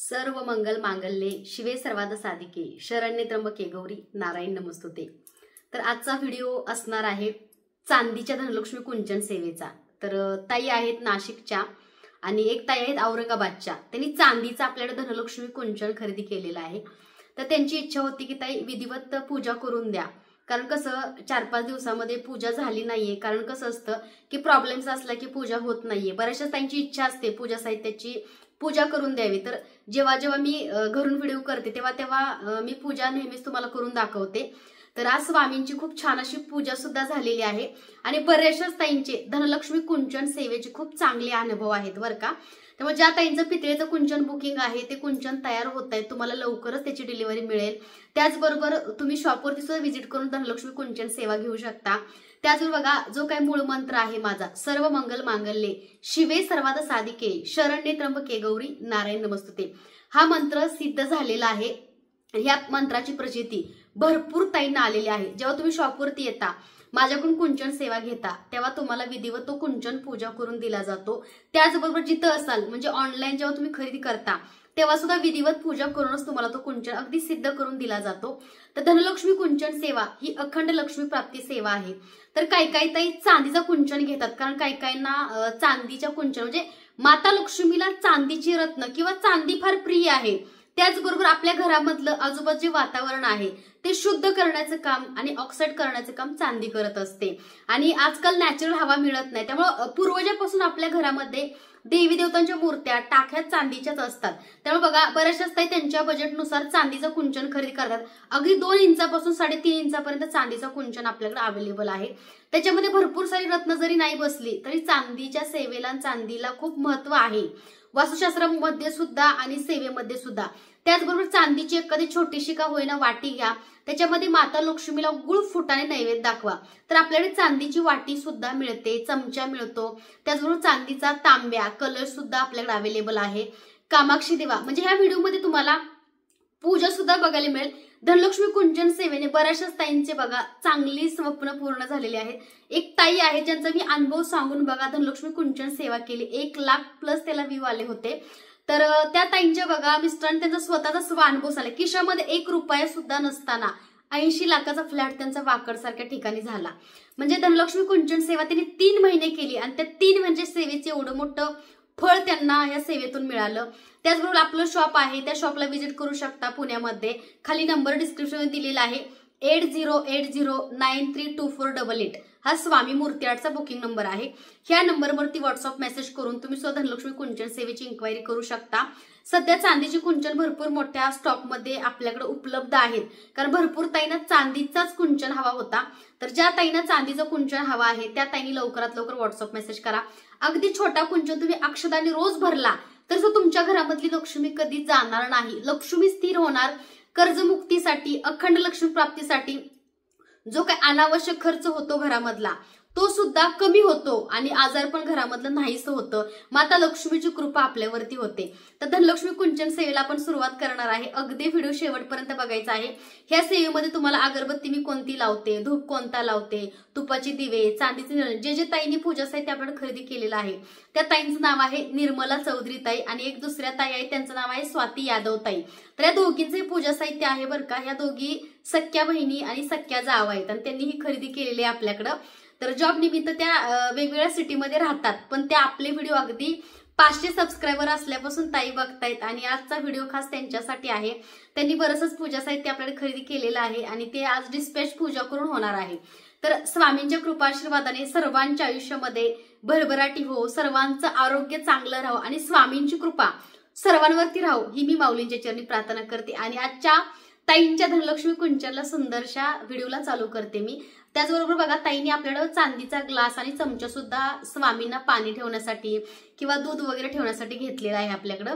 सर्व मंगल मांगल्ये शिवे सर्वाद साधिके शरण्ये त्र्यंबके गौरी नारायण नमस्तुते। तर आजचा व्हिडिओ असणार आहे चांदीच्या धनलक्ष्मी कुंचन सेवेचा। तर ताई आहेत नाशिकच्या आणि एक ताई आहेत औरंगाबादच्या। त्यांनी चांदीचा आपल्याकडे धनलक्ष्मी कुंचन खरेदी केलेला आहे। तर त्यांची इच्छा होती की ताई विधिवत पूजा करून द्या, कारण कसं 4-5 दिवसामध्ये पूजा झाली नाहीये। कारण कसं असतं की प्रॉब्लेम्स असला की पूजा होत नाहीये। बऱ्याचशा त्यांची इच्छा असते पूजा साहित्याची पूजा करून द्यावी। तर जेव्हा जेव्हा मी घरून व्हिडिओ करते तेव्हा मी पूजा नेहमीच तुम्हाला करून दाखवते। तर आज स्वामींची खूप छान अशी पूजा सुद्धा झालेली आहे आणि बऱ्याचशाच ताईंचे धनलक्ष्मी कुंचन सेवेचे खूप चांगले अनुभव आहेत बरं का। त्यामुळे ज्या ताईंचं पितळेचं कुंचन बुकिंग आहे ते कुंचन तयार होत आहे, तुम्हाला लवकरच त्याची डिलिव्हरी मिळेल। त्याचबरोबर तुम्ही शॉपवरती सुद्धा व्हिजिट करून धनलक्ष्मी कुंचन सेवा घेऊ शकता। त्याचबरोबर बघा जो काही मूळ मंत्र आहे माझा, सर्व मंगल मांगल्ये शिवे सर्वाद साधिके शरण्ये त्र्यंबके गौरी नारायण नमस्तुते, हा मंत्र सिद्ध झालेला आहे। ह्या मंत्राची प्रचिती भरपूर ताईंना आलेली आहे। जेव्हा तुम्ही शॉपवरती येता माझ्याकडून कुंचन सेवा घेता तेव्हा तुम्हाला विधिवत तो कुंचन पूजा करून दिला जातो। त्याचबरोबर जिथं असाल म्हणजे ऑनलाईन जेव्हा तुम्ही खरेदी करता तेव्हा सुद्धा विधिवत पूजा करूनच तुम्हाला तो कुंचन अगदी सिद्ध करून दिला जातो। तर धनलक्ष्मी कुंचन सेवा ही अखंड लक्ष्मी प्राप्ती सेवा आहे। तर काही ताई चांदीचा कुंचन घेतात, कारण काहींना चांदीच्या कुंचन म्हणजे माता लक्ष्मीला चांदीची रत्न किंवा चांदी फार प्रिय आहे। त्याचबरोबर आपल्या घरामधलं आजूबाजूचे वातावरण आहे ते शुद्ध करण्याचं काम आणि ऑक्साईड करण्याचं काम चांदी करत असते। आणि आजकाल नॅचरल हवा मिळत नाही, त्यामुळे पूर्वजापासून आपल्या घरामध्ये देवी देवतांच्या मूर्त्या टाक्यात चांदीच्याच असतात। त्यामुळे बघा बऱ्याचशाच ताई त्यांच्या बजेटनुसार चांदीचं कुंचन खरेदी करतात। अगदी 2 इंचापासून 3.5 इंचापर्यंत चांदीचं कुंचन आपल्याकडे अवेलेबल आहे। त्याच्यामध्ये भरपूर सारी रत्न जरी नाही बसली तरी चांदीच्या सेवेला चांदीला खूप महत्व आहे, वास्तुशास्त्रामध्ये सुद्धा आणि सेवेमध्ये सुद्धा। त्याचबरोबर चांदीची एखादी छोटीशी का होईना वाटी घ्या, त्याच्यामध्ये माता लक्ष्मीला गुळ फुटाने नैवेद्य दाखवा। तर आपल्याकडे चांदीची वाटी सुद्धा मिळते, चमचा मिळतो। त्याचबरोबर चांदीचा तांब्या कलश सुद्धा आपल्याकडे अवेलेबल आहे। कामाक्षी दिवा म्हणजे ह्या व्हिडिओमध्ये तुम्हाला पूजा सुद्धा बघायला मिळेल। धनलक्ष्मी कुंचन सेवेने बऱ्याचशाच ताईंचे बघा चांगली स्वप्न पूर्ण झालेली आहेत। एक ताई आहे ज्यांचा मी अनुभव सांगून बघा धनलक्ष्मी कुंचन सेवा केली, 1 लाख प्लस त्याला व्ह्यू आले होते। तर त्या ताईंच्या बघा मिस्टरांनी त्यांचा स्वतःचा अनुभव सांगितला, खिशामध्ये 1 रुपया सुद्धा नसताना 80 लाखाचा फ्लॅट त्यांचा वाकड सारख्या ठिकाणी झाला। म्हणजे धनलक्ष्मी कुंचन सेवा त्यांनी 3 महिने केली आणि त्या 3 म्हणजे सेवेचे एवढं मोठं फळ त्यांना या सेवेतून मिळालं। त्याचबरोबर आपलं शॉप आहे, त्या शॉपला व्हिजिट करू शकता पुण्यामध्ये। खाली नंबर डिस्क्रिप्शन दिलेला आहे 8080932488, हा स्वामी मूर्ती आर्टचा बुकिंग नंबर आहे। ह्या नंबरवरती व्हॉट्सअप मेसेज करून तुम्ही सुद्धा धनलक्ष्मी कुंचन सेवेची इन्क्वायरी करू शकता। सध्या चांदीची कुंचन भरपूर मोठ्या स्टॉकमध्ये आपल्याकडे उपलब्ध आहेत, कारण भरपूर ताईंना चांदीचाच कुंचन हवा होता। तर ज्या ताईंना चांदीचं कुंचन हवा आहे त्या ताईंनी लवकरात लवकर व्हॉट्सअप मेसेज करा। अगदी छोटा कुंचन तुम्ही अक्षदाने रोज भरला तर तुमच्या घरामधली लक्ष्मी कधी जाणार नाही, लक्ष्मी स्थिर होणार। कर्जमुक्तीसाठी अखंड लक्ष्मी प्राप्तीसाठी जो काही अनावश्यक खर्च होतो घरामधला तो सुद्धा कमी होतो आणि आजार पण घरामधलं नाहीच होतं। माता लक्ष्मीची कृपा आपल्यावरती होते। तर धनलक्ष्मी कुंचन सेवेला आपण सुरुवात करणार आहे। अगदी व्हिडिओ शेवटपर्यंत बघायचा आहे। ह्या सेवेमध्ये तुम्हाला अगरबत्ती मी कोणती लावते, धूप कोणता लावते, तुपाची दिवे, चांदीचे जे ताईंनी पूजा साहित्य आपल्याकडे खरेदी केलेलं आहे त्या ताईंचं नाव आहे निर्मला चौधरी ताई आणि एक दुसऱ्या ताई आहे त्यांचं नाव आहे स्वाती यादव ताई। तर या दोघींचे पूजा साहित्य आहे बरं का। ह्या दोघी सख्या बहिणी आणि सख्या जाव आहेत आणि त्यांनी ही खरेदी केलेली आहे आपल्याकडं। तर जॉब निमित्त त्या वेगवेगळ्या सिटीमध्ये राहतात, पण त्या आपले व्हिडिओ अगदी 500 सबस्क्रायबर असल्यापासून ताई बघतायत आणि आजचा व्हिडिओ खास त्यांच्यासाठी आहे। त्यांनी बरंचसं पूजा साहित्य आपल्याकडे खरेदी केलेलं आहे आणि ते आज डिस्पॅच पूजा करून होणार आहे। तर स्वामींच्या कृपा आशीर्वादाने सर्वांच्या आयुष्यामध्ये भरभराटी हो, सर्वांचं आरोग्य चांगलं राहो आणि स्वामींची कृपा सर्वांवरती राहो ही मी माऊलींच्या चरणी प्रार्थना करते। आणि आजच्या ताईंच्या धनलक्ष्मी कुंचनला सुंदरशा व्हिडिओला चालू करते मी। त्याचबरोबर बघा ताईंनी आपल्याकडे चांदीचा ग्लास आणि चमचा सुद्धा स्वामींना पाणी ठेवण्यासाठी किंवा दूध वगैरे ठेवण्यासाठी घेतलेला आहे आपल्याकडे।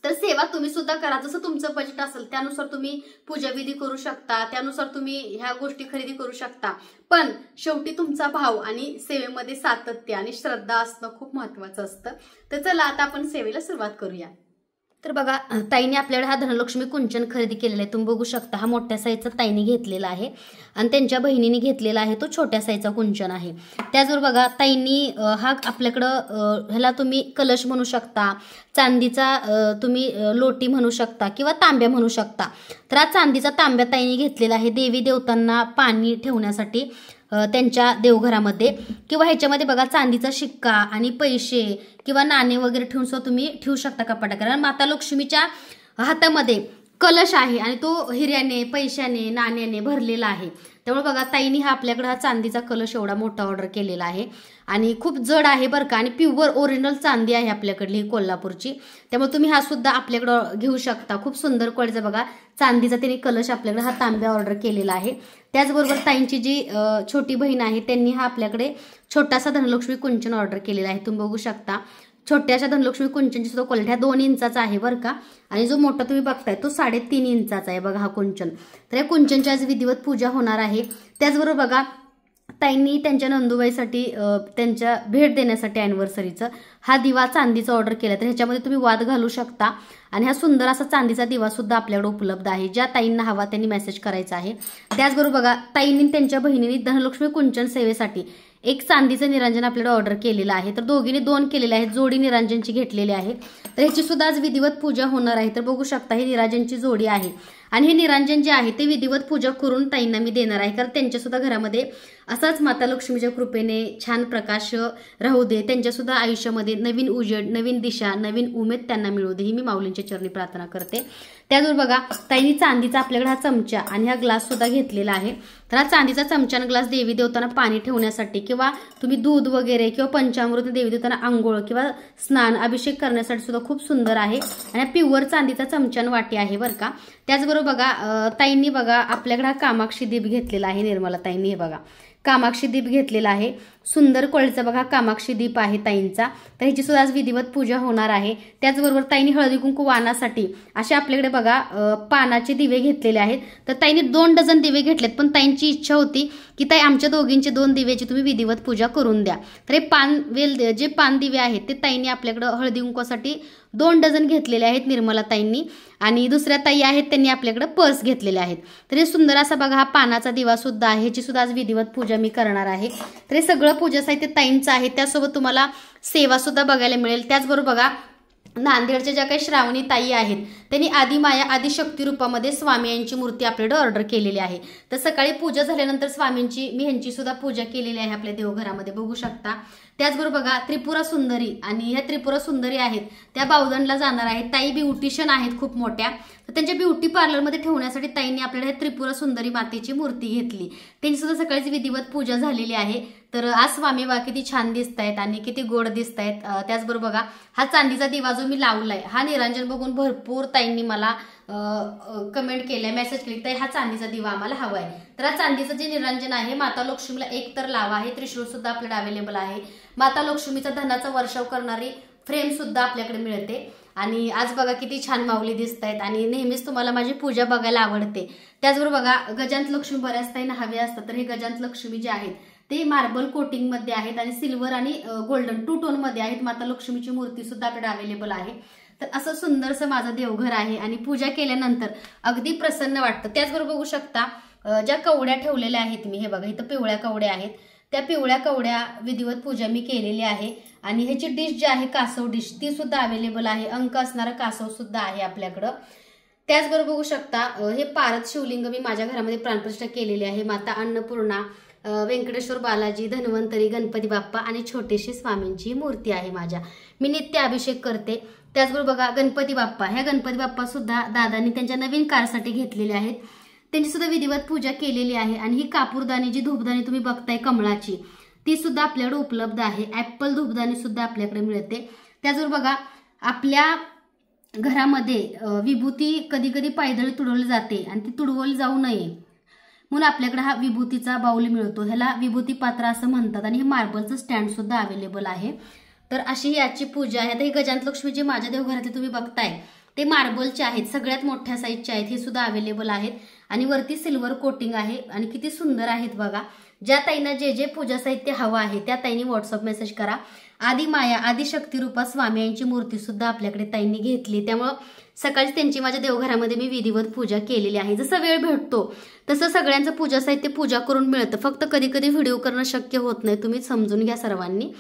तर सेवा तुम्ही सुद्धा करा, जसं तुमचं बजेट असेल त्यानुसार तुम्ही पूजाविधी करू शकता, त्यानुसार तुम्ही ह्या गोष्टी खरेदी करू शकता। पण शेवटी तुमचा भाव आणि सेवेमध्ये सातत्य आणि श्रद्धा असणं खूप महत्वाचं असतं। तर चला आता आपण सेवेला सुरुवात करूया। तर बघा ताईने आपल्याकडे हा धनलक्ष्मी कुंचन खरेदी केलेला आहे. तुम्ही बघू शकता हा मोठ्या साईजचा ताईने घेतलेला आहे आणि त्यांच्या बहिणीने घेतलेला आहे तो छोट्या साईजचा कुंचन आहे. त्याचबरोबर बघा ताईंनी हा आपल्याकडं ह्याला तुम्ही कलश म्हणू शकता, चांदीचा तुम्ही लोटी म्हणू शकता किंवा तांब्या म्हणू शकता. तर हा चांदीचा तांब्या ताईने घेतलेला आहे देवी देवतांना पाणी ठेवण्यासाठी त्यांच्या देवघरामध्ये. किंवा ह्याच्यामध्ये बघा चांदीचा शिक्का आणि पैसे किंवा नाणे वगैरे ठेवून सुद्धा तुम्ही ठेवू शकता कपाटात. कारण माता लक्ष्मीच्या हातामध्ये कलश आहे आणि तो हिऱ्याने, पैशाने, नाण्याने भरलेला आहे. त्यामुळे बघा ताईंनी हा आपल्याकडे हा चांदीचा कलश एवढा मोठा ऑर्डर केलेला आहे आणि खूप जड आहे बरं का. आणि प्युअर ओरिजिनल चांदी आहे आपल्याकडली कोल्हापूरची. त्यामुळे तुम्ही हा सुद्धा आपल्याकडं घेऊ शकता. खूप सुंदर क्वालिटीचा बघा चांदीचा त्यांनी कलश आपल्याकडे हा तांब्या ऑर्डर केलेला आहे. त्याचबरोबर ताईंची जी छोटी बहीण आहे त्यांनी हा आपल्याकडे छोटासा धनलक्ष्मी कुंचन ऑर्डर केलेला आहे. तुम्ही बघू शकता छोट्याशा धनलक्ष्मी कुंचनची सुद्धा क्वालिटी 2 इंचाचा आहे बरं का. आणि जो मोठा तुम्ही बघताय तो 3.5 इंचाचा आहे बघा हा कुंचन. तर या कुंचनची आज विधिवत पूजा होणार आहे. त्याचबरोबर बघा ताईंनी त्यांच्या नंदुबाईसाठी त्यांच्या भेट देण्यासाठी अॅनिव्हर्सरीचं हा दिवा चांदीचा ऑर्डर केला. तर ह्याच्यामध्ये तुम्ही वाद घालू शकता आणि हा सुंदर असा चांदीचा दिवा सुद्धा आपल्याकडे उपलब्ध आहे. ज्या ताईंना हवा त्यांनी मेसेज करायचा आहे. त्याचबरोबर बघा ताईंनी त्यांच्या बहिणीने धनलक्ष्मी कुंचन सेवेसाठी एक चांदीचं निरांजन आपल्याकडे ऑर्डर केलेलं आहे. तर दोघींनी 2 केलेले आहेत, जोडी निरांजनची घेतलेली आहे. तर ह्याची सुद्धा आज विधिवत पूजा होणार आहे. तर बघू शकता ही निरांजनची जोडी आहे आणि हे निरांजन जे आहे ते विधिवत पूजा करून ताईंना मी देणार आहे. कारण त्यांच्या सुद्धा घरामध्ये असाच माता लक्ष्मीच्या कृपेने छान प्रकाश राहू दे. त्यांच्या सुद्धा आयुष्यामध्ये नवीन उजेड, नवीन दिशा, नवीन उमेद त्यांना मिळू दे ही मी माऊलींच्या चरणी प्रार्थना करते. त्याचबरोबर बघा ताईंनी चांदीचा आपल्याकडे हा चमचा आणि हा ग्लास सुद्धा घेतलेला आहे. तर हा चांदीचा चमचा आणि ग्लास देवी देवतांना पाणी ठेवण्यासाठी किंवा तुम्ही दूध वगैरे किंवा पंचामृत देवी देवतांना आंघोळ किंवा स्नान अभिषेक करण्यासाठी सुद्धा खूप सुंदर आहे. आणि प्युअर चांदीचा चमचा आणि वाटी आहे बरं का. त्याचबरोबर बघा ताईंनी बघा आपल्याकडे हा कामाक्षी दीप घेतलेला आहे. निर्मला ताईंनी हे बघा कामाक्षी दीप घेतलेला आहे. सुंदर क्वालिटीचा बघा कामाक्षी दीप आहे ताईंचा. तर ह्याची सुद्धा आज विधिवत पूजा होणार आहे. त्याचबरोबर ताईंनी हळदी कुंकू वाणासाठी असे आपल्याकडे बघा पानाचे दिवे घेतलेले आहेत. तर ताईंनी 2 डझन दिवे घेतलेत. पण ताईंची इच्छा होती की ताई आमच्या दोघींची 2 दिव्याची तुम्ही विधिवत पूजा करून द्या. तर हे जे पान दिवे आहेत ते ताईंनी आपल्याकडे हळदी कुंकूसाठी 2 डझन घेतलेले आहेत निर्मला ताईंनी. आणि दुसऱ्या ताई आहेत त्यांनी आपल्याकडे पर्स घेतलेले आहेत. तर हे सुंदर असा बघा हा पानाचा दिवा सुद्धा आहे. ह्याची सुद्धा आज विधिवत पूजा मी करणार आहे. तर हे सगळं पूजा साहित्य ताईंचं आहे. त्यासोबत तुम्हाला सेवा सुद्धा बघायला मिळेल. त्याचबरोबर बघा नांदेडच्या ज्या काही श्रावणी ताई आहेत त्यांनी आदिमाया आदिशक्ती रूपामध्ये स्वामी यांची मूर्ती आपल्याकडे ऑर्डर केलेली आहे. तर सकाळी पूजा झाल्यानंतर स्वामींची मी ह्यांची सुद्धा पूजा केलेली आहे आपल्या देवघरामध्ये बघू शकता. त्याचबरोबर बघा त्रिपुरा सुंदरी आणि ह्या त्रिपुरा सुंदरी आहेत त्या बावधनला जाणार आहेत. ताई ब्युटिशियन आहेत खूप मोठ्या. तर त्यांच्या ब्युटी पार्लरमध्ये ठेवण्यासाठी ताईंनी आपल्याकडे त्रिपुरा सुंदरी मातेची मूर्ती घेतली. त्यांची सुद्धा सकाळची विधिवत पूजा झालेली आहे. तर आज स्वामी बघा किती छान दिसत आहेत आणि किती गोड दिसत आहेत. त्याचबरोबर बघा हा चांदीचा दिवा जो मी लावलाय हा निरांजन बघून भरपूर ताईंनी मला कमेंट केलंय, मेसेज केली तर हा चांदीचा दिवा आम्हाला हवाय. तर हा चांदीचं जे निरांजन आहे माता लक्ष्मीला एक तर लावा आहे. त्रिशूळ सुद्धा आपल्याकडे अवेलेबल आहे. माता लक्ष्मीचा धनाचा वर्षाव करणारी फ्रेम सुद्धा आपल्याकडे मिळते. आणि आज बघा किती छान माऊली दिसत आहेत आणि नेहमीच तुम्हाला माझी पूजा बघायला आवडते. त्याचबरोबर बघा गजांत लक्ष्मी बऱ्याच ताईंना हवे असतात. तर हे गजांत लक्ष्मी जे आहेत ते मार्बल कोटिंग मध्ये आहेत आणि सिल्वर आणि गोल्डन 2 टोन मध्ये आहेत. माता लक्ष्मीची मूर्ती सुद्धा आपल्याकडे अवेलेबल आहे. तर असं सुंदरसं माझं देवघर आहे आणि पूजा केल्यानंतर अगदी प्रसन्न वाटतं. त्याचबरोबर बघू शकता ज्या कवड्या ठेवलेल्या आहेत मी हे बघा इथं पिवळ्या कवड्या आहेत. त्या पिवळ्या कवड्या विधिवत पूजा मी केलेली आहे. आणि ह्याची डिश जी आहे कासव डिश ती सुद्धा अवेलेबल आहे. अंक असणारा कासव सुद्धा आहे आपल्याकडं. त्याचबरोबर बघू शकता हे पारद शिवलिंग मी माझ्या घरामध्ये प्राणप्रतिष्ठा केलेली आहे. माता अन्नपूर्णा, व्यंकटेश्वर बालाजी, धन्वंतरी, गणपती बाप्पा आणि छोटीशी स्वामींची मूर्ती आहे माझ्या. मी नित्य अभिषेक करते. त्याचबरोबर बघा गणपती बाप्पा, ह्या गणपती बाप्पा सुद्धा दादांनी त्यांच्या नवीन कारसाठी घेतलेले आहेत. त्यांची सुद्धा विधिवत पूजा केलेली आहे. आणि ही कापूरदानी जी धूपदाणी तुम्ही बघताय कमळाची ती सुद्धा आपल्याकडे उपलब्ध आहे. ऍपल धूपदाणी सुद्धा आपल्याकडे मिळते. त्याचबरोबर बघा आपल्या घरामध्ये विभूती कधी कधी पायदळी तुडवली जाते आणि ती तुडवली जाऊ नये म्हणून आपल्याकडे हा विभूतीचा बाऊल मिळतो. ह्याला विभूती पात्र असं म्हणतात. आणि हे मार्बलचं स्टँड सुद्धा अवेलेबल आहे. तर अशी ही आजची पूजा आहे. आता ही गजांत लक्ष्मी जी माझ्या देवघरातले तुम्ही बघताय ते मार्बलचे आहेत, सगळ्यात मोठ्या साईजचे आहेत. हे सुद्धा अवेलेबल आहेत आणि वरती सिल्वर कोटिंग आहे आणि किती सुंदर आहेत बघा. ज्या ताईंना जे जे पूजा साहित्य हवं आहे त्या ताईंनी व्हॉट्सअप मेसेज करा आदि माया आदि शक्ती रूपा स्वामी यांची मूर्ती सुद्धा आपल्याकडे ताईंनी घेतली। त्यामुळे सकाळी त्यांची माझ्या देवघरामध्ये मी विधिवत पूजा केलेली आहे। जसं वेळ भेटतो तसं सगळ्यांचं पूजा साहित्य पूजा करून मिळतं, फक्त कधी कधी व्हिडिओ करणं शक्य होत नाही, तुम्ही समजून घ्या सर्वांनी।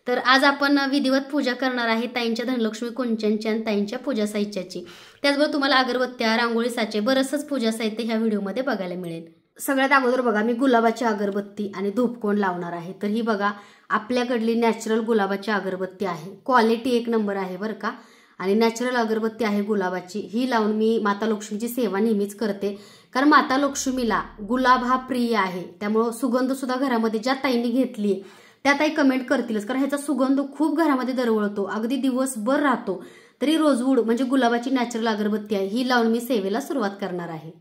तर आज आपण विधिवत पूजा करणार आहे ताईंच्या धनलक्ष्मी कुंचनच्या आणि ताईंच्या पूजा साहित्याची। त्याचबरोबर तुम्हाला अगरबत्त्या, रांगोळी साचे, बरंचसं पूजा साहित्य ह्या व्हिडिओमध्ये बघायला मिळेल। सगळ्यात अगोदर बघा मी गुलाबाची अगरबत्ती आणि धूपकोण लावणार आहे। तर ही बघा आपल्याकडली नॅचरल गुलाबाची अगरबत्ती आहे, क्वालिटी एक नंबर आहे बरं का, आणि नॅचरल अगरबत्ती आहे गुलाबाची। ही लावून मी माता लक्ष्मीची सेवा नेहमीच करते, कारण माता लक्ष्मीला गुलाब हा प्रिय आहे। त्यामुळे सुगंध सुद्धा घरामध्ये ज्या ताईंनी घेतली त्या ताई कमेंट करतीलच, कारण ह्याचा सुगंध खूप घरामध्ये दरवळतो, अगदी दिवसभर राहतो। तरी रोजवूड म्हणजे गुलाबाची नॅचरल अगरबत्ती आहे, ही लावून मी सेवेला सुरुवात करणार आहे।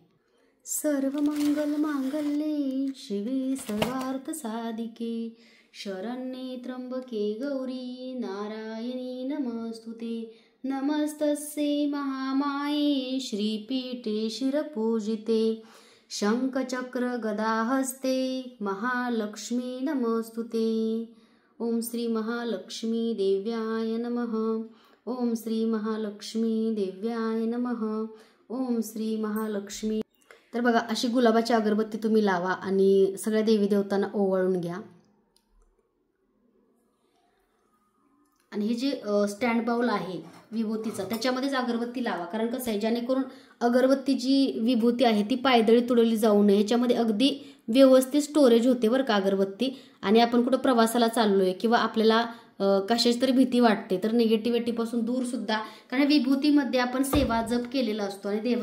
सर्व मंगल मांगल्ये शिवे सर्वार्थ साधिके शरण्ये त्र्यंबके गौरी नारायणी नमस्तुते। नमस्तस्ये महामाये श्रीपीठे शिरपूजिते शंखचक्र गदाहस्ते महालक्ष्मी नमस्तुते। ओम श्री महालक्ष्मी देव्याय नमः। ओम श्री महालक्ष्मी देव्याय नमः। ओम श्री महालक्ष्मी। तर बघा अशी गुलाबाची अगरबत्ती तुम्ही लावा आणि सगळ्या देवी देवतांना ओवाळून घ्या। आणि हे जे स्टँड बाउल आहे विभूतीचा त्याच्यामध्येच अगरबत्ती लावा, कारण कसं आहे जेणेकरून अगरबत्ती जी विभूती आहे ती पायदळी तुडवली जाऊ नये, ह्याच्यामध्ये अगदी व्यवस्थित स्टोरेज होते बरं का अगरबत्ती। आणि आपण कुठं प्रवासाला चाललोय किंवा आपल्याला कशाची तरी भीती वाटते तर निगेटिव्हिटीपासून दूर सुद्धा, कारण विभूतीमध्ये आपण सेवा जप केलेला असतो आणि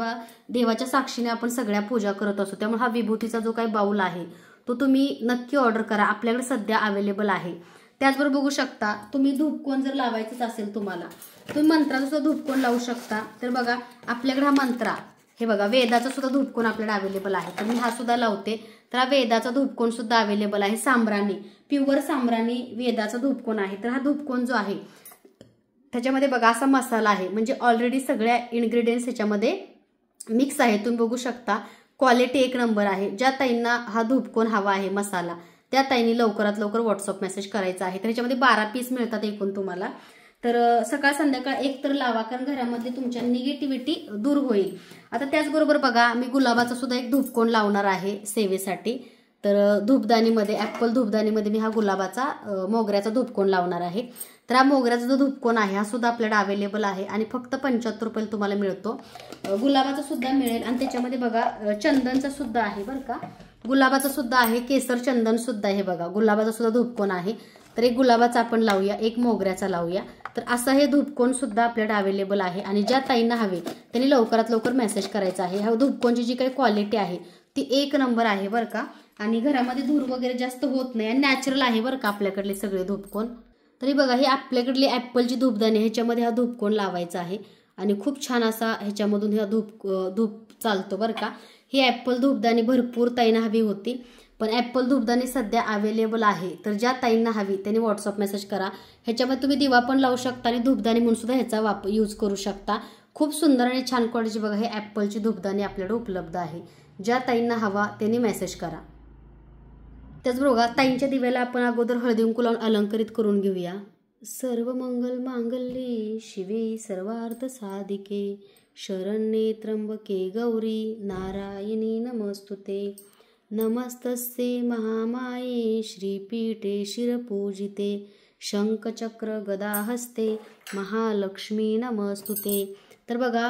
देवाच्या साक्षीने आपण सगळ्या पूजा करत असतो। त्यामुळे हा विभूतीचा जो काही बाउल आहे तो तुम्ही नक्की ऑर्डर करा, आपल्याकडे सध्या अवेलेबल आहे। त्याचबरोबर बघू शकता तुम्ही धूपकोण जर लावायचंच असेल तुम्हाला, तुम्ही मंत्राचा सुद्धा धूपकोण लावू शकता। तर बघा आपल्याकडे हा मंत्रा, हे बघा वेदाचा सुद्धा धूपकोण आपल्याकडे अवेलेबल आहे, तर मी हा सुद्धा लावते। तर हा वेदाचा धूपकोण सुद्धा अवेलेबल आहे, सांब्राणी प्युअर सांब्राणी वेदाचा धूपकोण आहे। तर हा धूपकोण जो आहे त्याच्यामध्ये बघा असा मसाला आहे, म्हणजे ऑलरेडी सगळ्या इन्ग्रेडियंट्स ह्याच्यामध्ये मिक्स आहे, तुम्ही बघू शकता। क्वालिटी एक नंबर आहे। ज्या ताईंना हा धूपकोण हवा आहे मसाला त्या ताईंनी लवकरात लवकर व्हॉट्सअप मेसेज करायचा आहे। तर ह्याच्यामध्ये 12 पीस मिळतात एकूण तुम्हाला। तर सकाळ संध्याकाळ एक तर लावा, कारण घरामध्ये तुमच्या निगेटिव्हिटी दूर होईल। आता त्याचबरोबर बघा मी गुलाबाचा सुद्धा एक धूपकोण लावणार आहे सेवेसाठी। तर धूपदानीमध्ये ऍपल धूपदानीमध्ये मी हा गुलाबाचा मोगऱ्याचा धूपकोण लावणार आहे। तर हा मोगऱ्याचा जो धूपकोण आहे हा सुद्धा आपल्याकडे अवेलेबल आहे आणि फक्त 75 रुपयाला तुम्हाला मिळतो। गुलाबाचा सुद्धा मिळेल आणि त्याच्यामध्ये बघा चंदनचा सुद्धा आहे बरं का, गुलाबाचा सुद्धा आहे, केसर चंदन सुद्धा आहे बघा, गुलाबाचा सुद्धा धूपकोण आहे। तर एक गुलाबाचा आपण लावूया, एक मोगऱ्याचा लावूया। तर असं हे धूपकोण सुद्धा आपल्याकडे अवेलेबल आहे आणि ज्या ताईंना हवे त्यांनी लवकरात लवकर मेसेज करायचा आहे। ह्या धूपकोणची जी काही क्वालिटी आहे ती एक नंबर आहे बरं का, आणि घरामध्ये धूर वगैरे जास्त होत नाही आणि नॅचरल आहे बरं का आपल्याकडले सगळे धूपकोण। तरी बघा ही आपल्याकडली ऍपलची धूपदाणी, ह्याच्यामध्ये हा धूपकोण लावायचा आहे आणि खूप छान असा ह्याच्यामधून हा धूप चालतो बरं का। ही ऍपल धूपदाणी भरपूर ताईंना हवी होती, पण ऍपल धूपदाणी सध्या अवेलेबल आहे। तर ज्या ताईंना हवी त्यांनी व्हॉट्सअप मेसेज करा। ह्याच्यामध्ये तुम्ही दिवा पण लावू शकता आणि धूपदाणी म्हणून सुद्धा ह्याचा यूज करू शकता। खूप सुंदर आणि छान क्वालिटीची बघा हे ऍपलची धूपदाणी आपल्याकडे उपलब्ध आहे। ज्या ताईंना हवा त्यांनी मेसेज करा। त्याचबरोबर ताईंच्या दिव्याला आपण अगोदर हळदी कुंकू लावून अलंकरित करून घेऊया। सर्व मंगल मांगल्ये शिवे सर्वार्थ साधिके शरण्ये त्र्यंबके गौरी नारायणी नमस्तुते। नमस्तस्ये महामाये श्रीपीठे शिरपूजिते शंखचक्र गदाहस्ते महालक्ष्मी नमस्तुते। तर बघा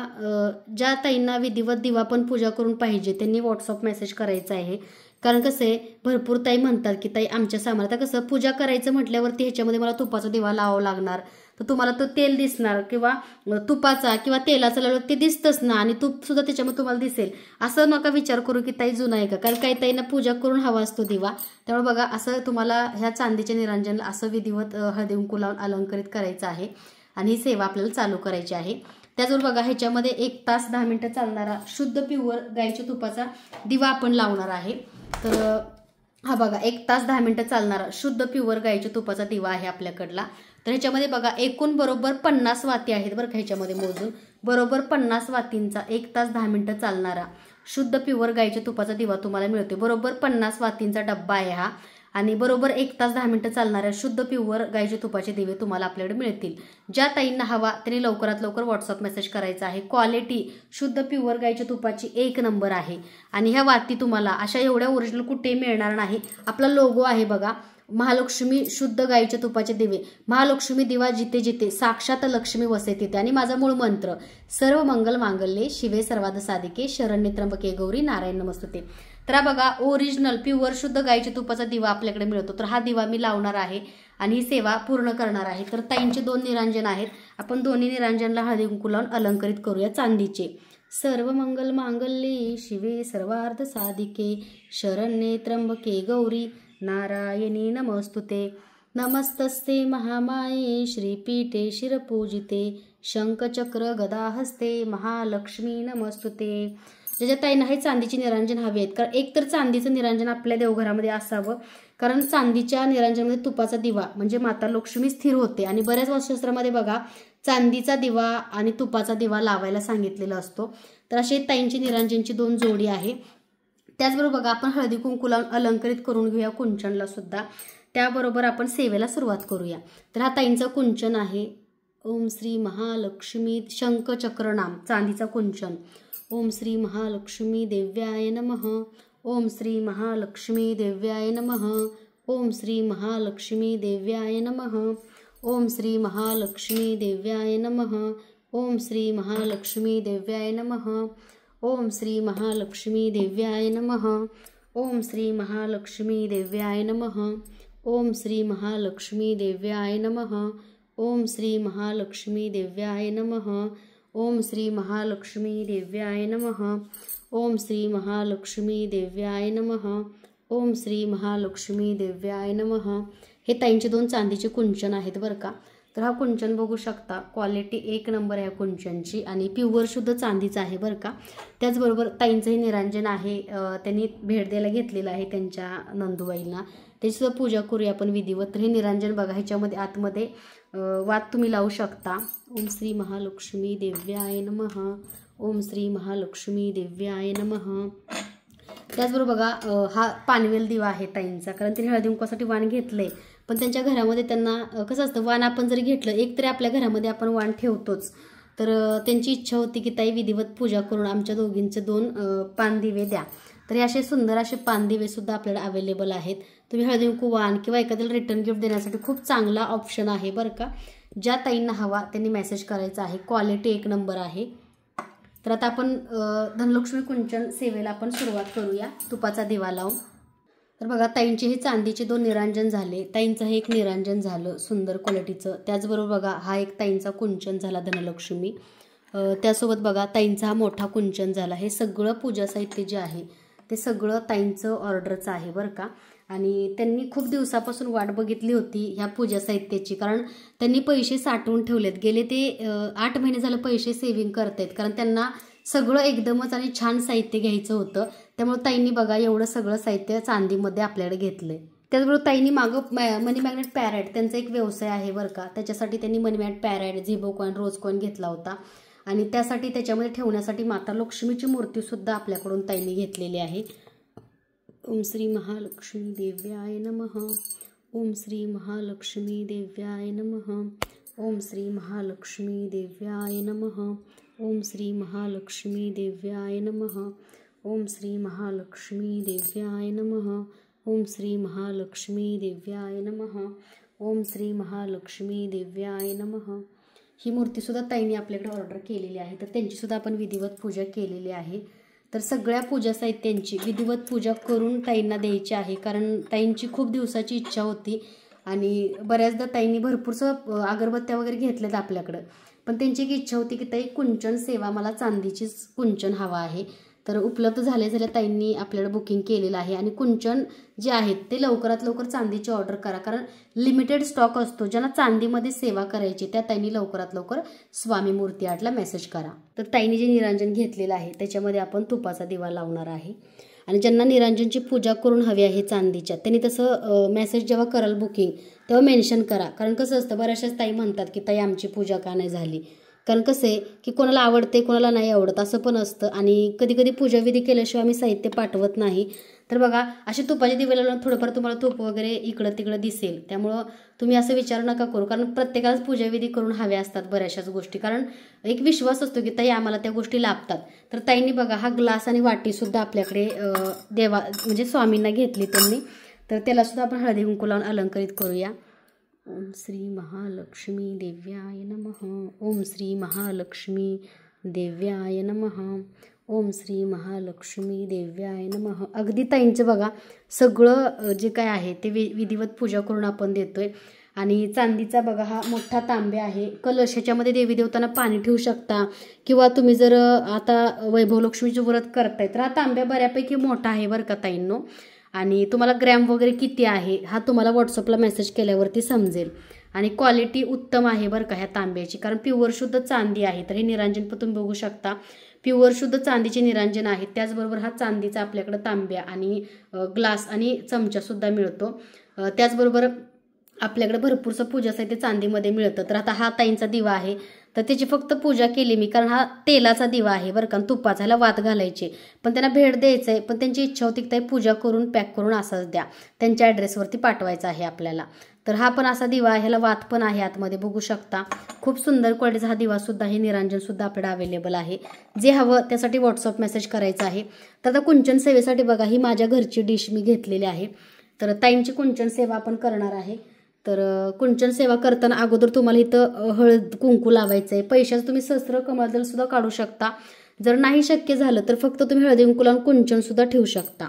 ज्या ताईंना विधिवत दिवा पण पूजा करून पाहिजे त्यांनी व्हॉट्सअप मेसेज करायचा आहे, कारण कसं आहे भरपूर ताई म्हणतात की ताई आमच्या सामान, आता कसं पूजा करायचं म्हटल्यावरती ह्याच्यामध्ये मला तुपाचा दिवा लावावा लागणार, तर तुम्हाला तो तेल दिसणार किंवा तुपाचा किंवा तेलाचा लावलं ते दिसतच ना, आणि तूप सुद्धा त्याच्यामध्ये तुम्हाला दिसेल। असं नका विचार करू की ताई जुना आहे का, कारण काही ताईंना पूजा करून हवा असतो दिवा। त्यामुळे बघा असं तुम्हाला ह्या चांदीच्या निरांजनला असं विधिवत हळदी कुंकू लावून अलंकरित करायचं आहे आणि ही सेवा आपल्याला चालू करायची आहे। त्याचबरोबर बघा ह्याच्यामध्ये 1 तास 10 मिनिटं चालणारा शुद्ध प्युअर गाईच्या तुपाचा दिवा आपण लावणार आहे। तर हा बघा 1 तास 10 मिनिटं चालणारा शुद्ध प्युअर गाईच्या तुपाचा दिवा आहे आपल्याकडला। तर ह्याच्यामध्ये बघा एकूण बरोबर 50 वाती आहेत बरं का, ह्याच्यामध्ये मोजून बरोबर 50 वातींचा 1 तास 10 मिनिटं चालणारा शुद्ध प्युअर गाईच्या तुपाचा दिवा तुम्हाला मिळतो। बरोबर 50 वातींचा डब्बा आहे हा आणि बरोबर 1 तास 10 मिनिटं चालणाऱ्या शुद्ध प्युअर गाईच्या तुपाचे दिवे तुम्हाला आपल्याकडे मिळतील। ज्या ताईंना हवा त्यांनी लवकरात लवकर व्हॉट्सअप मेसेज करायचा आहे। क्वालिटी शुद्ध प्युअर गाईच्या तुपाची 1 नंबर आहे आणि ह्या वाती तुम्हाला अशा एवढ्या ओरिजिनल कुठे मिळणार नाही। आपला लोगो आहे बघा, महालक्ष्मी शुद्ध गाईच्या तुपाचे दिवे, महालक्ष्मी दिवा जिथे जिथे साक्षात लक्ष्मी वसे तिथे। आणि माझा मूळ मंत्र सर्व मंगल मांगल्ये शिवे सर्वार्थ साधिके शरण्ये त्र्यंबके गौरी नारायण नमस्तुते। तर बघा ओरिजिनल प्युअर शुद्ध गाईच्या तुपाचा दिवा आपल्याकडे मिळतो। तर हा दिवा मी लावणार आहे आणि ही सेवा पूर्ण करणार आहे। तर ताईंचे 2 निरांजन आहेत, आपण दोन्ही निरांजनला हळदी कुंकू लावून अलंकरित करूया चांदीचे। सर्व मंगल मांगल्ये शिवे सर्वार्थ साधिके शरण्ये त्र्यंबके गौरी नारायणी नमस्तुते। नमस्तस्ते महामाये श्रीपीठे शिरपूजिते शंखचक्र गदाहस्ते महालक्ष्मी नमस्तुते। ज्याच्या ताईंना हे चांदीची निरांजन हवी आहेत, कारण एक तर चांदीचं निरांजन आपल्या देवघरामध्ये असावं, कारण चांदीच्या निरांजनामध्ये तुपाचा दिवा म्हणजे माता लक्ष्मी स्थिर होते। आणि बऱ्याच वास्तुशास्त्रामध्ये बघा चांदीचा दिवा आणि तुपाचा दिवा लावायला सांगितलेला असतो। तर अशी ताईंची निरांजनची 2 जोडी आहे। त्याचबरोबर बघा आपण हळदी कुंकू लावून अलंकरित करून घेऊया कुंचनला सुद्धा, त्याबरोबर आपण सेवेला सुरुवात करूया। तर हा ताईंचा कुंचन आहे, ओम श्री महालक्ष्मी शंखचक्र नाम चांदीचा कुंचन। ओम श्री महालक्ष्मी देव्याय नमः, ओम श्री महालक्ष्मी देव्याय नमः, ओम श्री महालक्ष्मी देव्याय नमः, ओम श्री महालक्ष्मी देव्याय नमः, ओम श्री महालक्ष्मी देव्याय नमः, ओम श्री महालक्ष्मी देव्याय नमः, ओम श्री महालक्ष्मी देव्याय नमः, ओम श्री महालक्ष्मी देव्याय नमः, ओम श्री महालक्ष्मी देव्याय नमः, ओम श्री महालक्ष्मी देव्याय नमः, ओम श्री महालक्ष्मी देव्याय नमः, ओम श्री महालक्ष्मी देव्याय नमः। हे ताईंचे 2 चांदीचे कुंचन आहेत बरं का। तर हा कुंचन बघू शकता, क्वालिटी 1 नंबर आहे कुंचनची आणि प्युअर शुद्ध चांदीचा आहे बरं का। त्याचबरोबर ताईंचं हे निरांजन आहे, त्यांनी भेट द्यायला घेतलेलं आहे त्यांच्या नंदुबाईंना, त्याची सुद्धा पूजा करूया आपण विधिवत। तर हे निरांजन बघा, ह्याच्यामध्ये आतमध्ये वात तुम्ही लावू शकता। ओम श्री महालक्ष्मी देव्याय नमः, ओम श्री महालक्ष्मी देव्याय नमः। त्याचबरोबर बघा हा पानवेल दिवा आहे ताईंचा, कारण त्यांनी हळदी कुंकवासाठी वाण घेतलंय, पण त्यांच्या घरामध्ये त्यांना कसं असतं वाण आपण जरी घेतलं एक तरी आपल्या घरामध्ये आपण वाण ठेवतोच। तर त्यांची इच्छा होती की ताई विधिवत पूजा करून आमच्या दोघींचे 2 पानदिवे द्या। तर हे असे सुंदर असे पानदिवे सुद्धा आपल्याला अवेलेबल आहेत। तुम्ही हळदी कुंकू वाण किंवा एखाद्याला रिटर्न गिफ्ट देण्यासाठी खूप चांगला ऑप्शन आहे बरं का। ज्या ताईंना हवा त्यांनी मेसेज करायचा आहे, क्वालिटी 1 नंबर आहे। तर आता आपण धनलक्ष्मी कुंचन सेवेला आपण सुरुवात करूया तुपाचा दिवा लावून। तर बघा ताईंचे हे चांदीचे 2 निरांजन झाले, ताईंचं हे एक निरांजन झालं सुंदर क्वालिटीचं। त्याचबरोबर बघा हा एक ताईंचा कुंचन झाला धनलक्ष्मी, त्यासोबत बघा ताईंचा हा मोठा कुंचन झाला। हे सगळं पूजा साहित्य जे आहे ते सगळं ताईंचं ऑर्डरचं आहे बरं का। आणि त्यांनी खूप दिवसापासून वाट बघितली होती ह्या पूजा साहित्याची, कारण त्यांनी पैसे साठवून ठेवलेत, गेले ते 8 महिने झालं पैसे सेव्हिंग करतायत, कारण त्यांना सगळं एकदमच आणि छान साहित्य घ्यायचं होतं। त्यामुळे ताईंनी बघा एवढं सगळं साहित्य चांदीमध्ये आपल्याकडे घेतलंय। त्याचबरोबर ताईंनी मागं मनी मॅग्नेट पॅरेट त्यांचा एक व्यवसाय आहे बरं का, त्याच्यासाठी त्यांनी मनी मॅग्नेट पॅरेट झिबो कॉइन रोज कॉइन घेतला होता आणि त्यासाठी त्याच्यामध्ये ठेवण्यासाठी माता लक्ष्मीची मूर्ती सुद्धा आपल्याकडून ताईंनी घेतलेली आहे। ओम श्री महालक्ष्मी देव्याय नमः, ओम श्री महालक्ष्मी देव्याय नमः, ओम श्री महालक्ष्मी देव्याय नमः, ओम श्री महालक्ष्मी देव्याय नमः, ओम श्री महालक्ष्मी देव्याय नमः, ओम श्री महालक्ष्मी देव्याय नमः, ओम श्री महालक्ष्मी देव्याय नमः। ही मूर्ती सुद्धा ताईंनी आपल्याकडे ऑर्डर केलेली आहे, तर त्यांची सुद्धा आपण विधिवत पूजा केलेली आहे। तर सगळ्या पूजा साहित्यांची विधिवत पूजा करून ताईंना द्यायची आहे, कारण ताईंची खूप दिवसाची इच्छा होती आणि बऱ्याचदा ताईंनी भरपूरसं अगरबत्त्या वगैरे घेतल्यात आपल्याकडं, पण त्यांची एक इच्छा होती की ताई कुंचन सेवा मला चांदीचीच कुंचन हवा आहे। तर उपलब्ध झाल्या ताईंनी आपल्याला बुकिंग केलेलं आहे आणि कुंचन जे आहेत ते लवकरात लवकर चांदीची ऑर्डर करा, कारण लिमिटेड स्टॉक असतो। ज्यांना चांदीमध्ये सेवा करायची त्या ताईंनी लवकरात लवकर स्वामी मूर्ती आर्टला मेसेज करा। तर ताईंनी जे निरांजन घेतलेलं आहे त्याच्यामध्ये आपण तुपाचा दिवा लावणार आहे आणि ज्यांना निरांजनची पूजा करून हवी आहे चांदीच्या त्यांनी तसं मेसेज जेव्हा कराल बुकिंग तेव्हा मेन्शन करा, कारण कसं असतं बऱ्याचशाच ताई म्हणतात की ताई आमची पूजा का नाही झाली, कारण कसं आहे की कोणाला आवडते कोणाला नाही आवडत असं पण असतं, आणि कधी कधी पूजाविधी केल्याशिवाय आम्ही साहित्य पाठवत नाही. तर बघा असे तुपाचे दिवे लावून थोडंफार तुम्हाला तूप वगैरे इकडं तिकडं दिसेल, त्यामुळं तुम्ही असं विचार नका करू, कारण प्रत्येकालाच पूजाविधी करून हव्या असतात बऱ्याचशाच गोष्टी, कारण एक विश्वास असतो की ताई आम्हाला त्या गोष्टी लाभतात. तर ताईंनी बघा हा ग्लास आणि वाटीसुद्धा आपल्याकडे देवा म्हणजे स्वामींना घेतली त्यांनी, तर त्यालासुद्धा आपण हळदी कुंकू लावून अलंकारित करूया. ओम श्री महालक्ष्मी देव्याय नमः. ओम श्री महालक्ष्मी देव्याय नमः. ओम श्री महालक्ष्मी देव्याय नमः. अगदी ताईंचं बघा सगळं जे काय आहे ते विधिवत पूजा करून आपण देतोय. आणि चांदीचा बघा हा मोठा तांब्या आहे, कलश, ह्याच्यामध्ये देवी देवतांना पाणी ठेवू शकता, किंवा तुम्ही जर आता वैभव लक्ष्मीचं व्रत करताय तर हा तांब्या बऱ्यापैकी मोठा आहे बरं का ताईंनो. आणि तुम्हाला ग्रॅम वगैरे किती आहे हा तुम्हाला व्हॉट्सअपला मेसेज केल्यावरती समजेल. आणि क्वालिटी उत्तम आहे बरं का ह्या तांब्याची, कारण प्युअर शुद्ध चांदी आहे. तर हे निरांजन पण तुम्ही बघू शकता, प्युअर शुद्ध चांदीचे निरांजन आहे. त्याचबरोबर हा चांदीचा आपल्याकडे तांब्या आणि ग्लास आणि चमचासुद्धा मिळतो. त्याचबरोबर आपल्याकडे भरपूरसं पूजा साहित्य चांदीमध्ये मिळतं. तर आता हा ताईंचा दिवा आहे, तर त्याची फक्त पूजा केली मी, कारण हा तेलाचा दिवा आहे बरं का, तुपाचा, ह्याला वात घालायचे, पण त्यांना भेट द्यायचं आहे, पण त्यांची इच्छा होती की ताई पूजा करून पॅक करून असाच द्या, त्यांच्या ॲड्रेसवरती पाठवायचा आहे आपल्याला. तर हा पण असा दिवा आहे, ह्याला वात पण आहे आतमध्ये बघू शकता. खूप सुंदर क्वालिटीचा हा दिवासुद्धा, हे निरांजनसुद्धा आपल्याला अवेलेबल आहे. जे हवं त्यासाठी व्हॉट्सअप मेसेज करायचा आहे. तर आता कुंचन सेवेसाठी बघा ही माझ्या घरची डिश मी घेतलेली आहे. तर ताईंची कुंचन सेवा आपण करणार आहे. तर कुंचन सेवा करताना अगोदर तुम्हाला इथं हळद कुंकू लावायचं आहे. पैशाचं तुम्ही सहस्त्र कमळदल सुद्धा काढू शकता. जर नाही शक्य झालं तर फक्त तुम्ही हळदी कुंकू लावून कुंचन सुद्धा ठेवू शकता.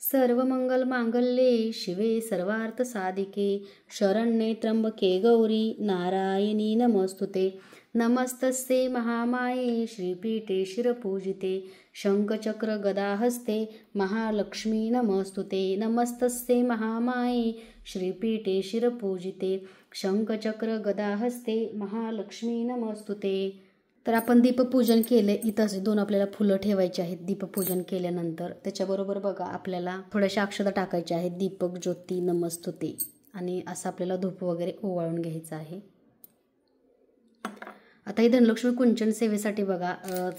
सर्व मंगल मांगल्ये शिवे सर्वार्थ साधिके शरण्ये त्र्यंबके गौरी नारायणी नमस्तुते. नमस्तस्ये महामाये श्रीपीठे शिरपूजिते शंखचक्र गदा हस्ते महालक्ष्मी नमस्तुते. नमस्तस्ये महामाये श्रीपीठे शिरपूजिते शंखचक्र गदा हस्ते महालक्ष्मी नमस्तुते. तर आपण दीपपूजन केले, इथं असे 2 आपल्याला फुलं ठेवायची आहेत दीपपूजन केल्यानंतर. त्याच्याबरोबर बघा आपल्याला थोड्याशा अक्षता टाकायच्या आहेत, दीपक ज्योती नमस्तुते, आणि असं आपल्याला धूप वगैरे ओवाळून घ्यायचं आहे. आता ही धनलक्ष्मी कुंचन सेवेसाठी बघा